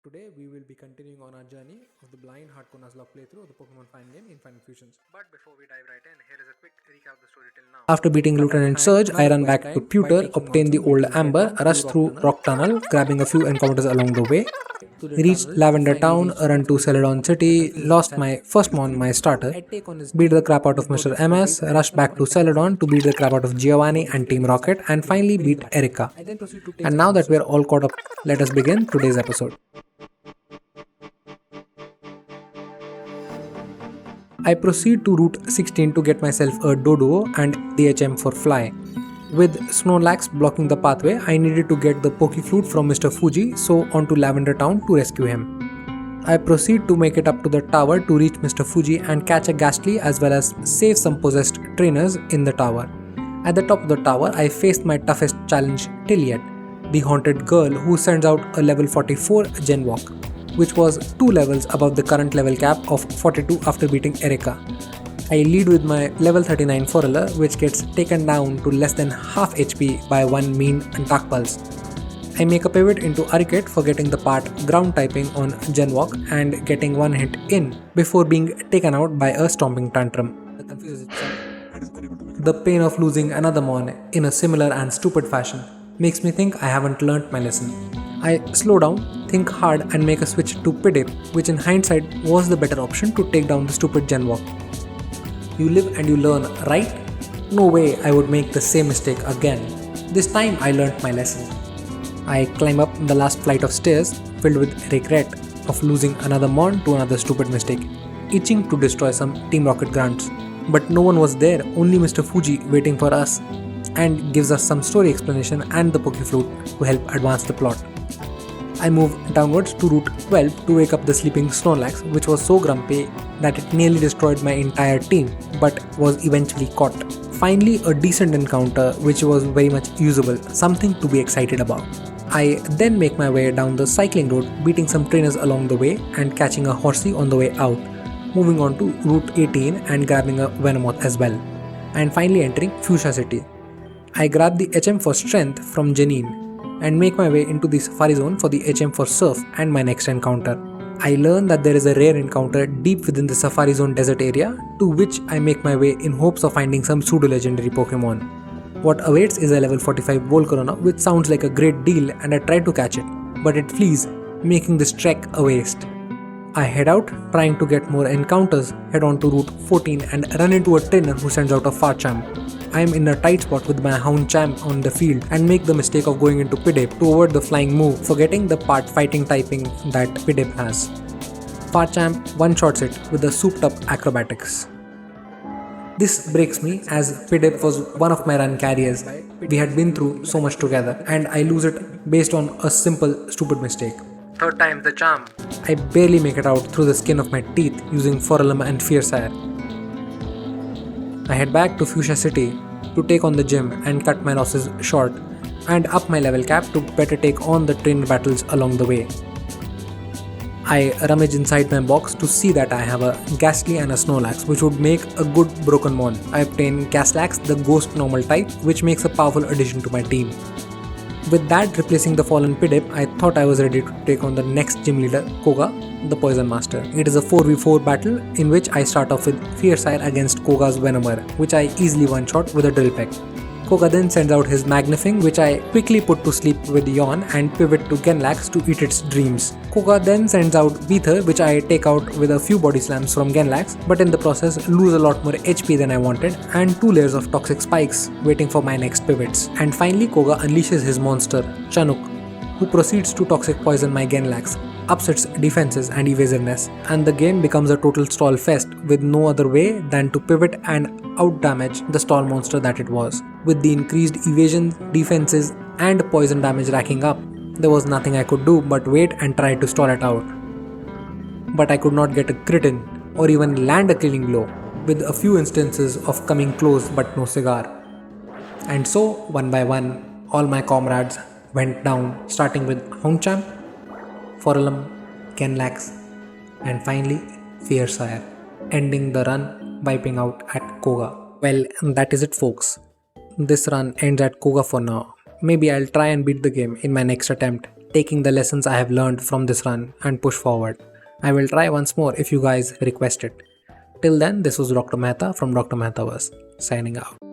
Today we will be continuing on our journey of the blind hardcore Nuzlocke playthrough of the Pokémon fan game Infinite Fusions. But before we dive right in, here is a quick recap of the story till now. After beating Lieutenant Surge, I run back to Pewter, obtain the old Amber, rush through Rock Tunnel, grabbing a few encounters along the way, reached Lavender Town, run to Celadon City, lost my first mon, my starter, beat the crap out of Mr. MS, rushed back to Celadon to beat the crap out of Giovanni and Team Rocket, and finally beat Erika. And now that we are all caught up, let us begin today's episode. I proceed to Route 16 to get myself a Doduo and the HM for Fly. With Snorlax blocking the pathway, I needed to get the Pokeflute from Mr. Fuji, so on to Lavender Town to rescue him. I proceed to make it up to the tower to reach Mr. Fuji and catch a Ghastly as well as save some possessed trainers in the tower. At the top of the tower, I faced my toughest challenge till yet, the haunted girl who sends out a level 44 Gen Walk, which was 2 levels above the current level cap of 42 after beating Erika. I lead with my level 39 Forella, which gets taken down to less than half HP by one mean Dark Pulse. I make a pivot into Aricate for getting the part ground typing on Gen Walk and getting one hit in before being taken out by a Stomping Tantrum. The pain of losing another Mon in a similar and stupid fashion makes me think I haven't learnt my lesson. I slow down, think hard and make a switch to Pidip, which in hindsight was the better option to take down the stupid Gen Walk. You live and you learn, right? No way I would make the same mistake again. This time I learnt my lesson. I climb up the last flight of stairs filled with regret of losing another Mon to another stupid mistake, itching to destroy some Team Rocket grants. But no one was there, only Mr. Fuji waiting for us, and gives us some story explanation and the Pokeflute to help advance the plot. I move downwards to Route 12 to wake up the sleeping Snorlax, which was so grumpy that it nearly destroyed my entire team, but was eventually caught. Finally, a decent encounter which was very much usable, something to be excited about. I then make my way down the cycling road, beating some trainers along the way and catching a Horsey on the way out, moving on to Route 18 and grabbing a Venomoth as well, and finally entering Fuchsia City. I grab the HM for Strength from Janine and make my way into the Safari Zone for the HM for Surf and my next encounter. I learn that there is a rare encounter deep within the Safari Zone desert area, to which I make my way in hopes of finding some pseudo-legendary Pokemon. What awaits is a level 45 Volcarona, which sounds like a great deal, and I try to catch it, but it flees, making this trek a waste. I head out, trying to get more encounters, head on to Route 14 and run into a trainer who sends out a Farchamp. I am in a tight spot with my Houndchamp on the field and make the mistake of going into Pidip to avoid the flying move, forgetting the part fighting typing that Pidip has. Farchamp one-shots it with the souped up acrobatics. This breaks me as Pidip was one of my run carriers. We had been through so much together and I lose it based on a simple stupid mistake. Third time's the charm. I barely make it out through the skin of my teeth using Forellum and Fiercire. I head back to Fuchsia City to take on the gym and cut my losses short and up my level cap to better take on the trainer battles along the way. I rummage inside my box to see that I have a Ghastly and a Snorlax, which would make a good broken Mon. I obtain Gastlax, the ghost normal type, which makes a powerful addition to my team. With that replacing the fallen Pidip, I thought I was ready to take on the next gym leader, Koga, the Poison Master. It is a 4v4 battle in which I start off with Fiercire against Koga's Venomer, which I easily one-shot with a Drill Peck. Koga then sends out his Magnifying, which I quickly put to sleep with Yawn and pivot to Genlax to eat its dreams. Koga then sends out Beether, which I take out with a few body slams from Genlax, but in the process lose a lot more HP than I wanted and 2 layers of toxic spikes waiting for my next pivots. And finally Koga unleashes his monster, Chanook, who proceeds to toxic poison my Genlax, ups its defenses and evasiveness, and the game becomes a total stall fest with no other way than to pivot and out-damage the stall monster that it was. With the increased evasion, defenses and poison damage racking up, there was nothing I could do but wait and try to stall it out. But I could not get a crit in or even land a killing blow, with a few instances of coming close but no cigar. And so, one by one, all my comrades went down, starting with Houndchamp, Forellum, Genlax, and finally Fiercire, ending the run wiping out at Koga. Well, that is it folks. This run ends at Koga for now. Maybe I'll try and beat the game in my next attempt. taking the lessons I have learned from this run and push forward. I will try once more if you guys request it. Till then, this was Dr. Mehta from Dr. Mehtaverse, signing out.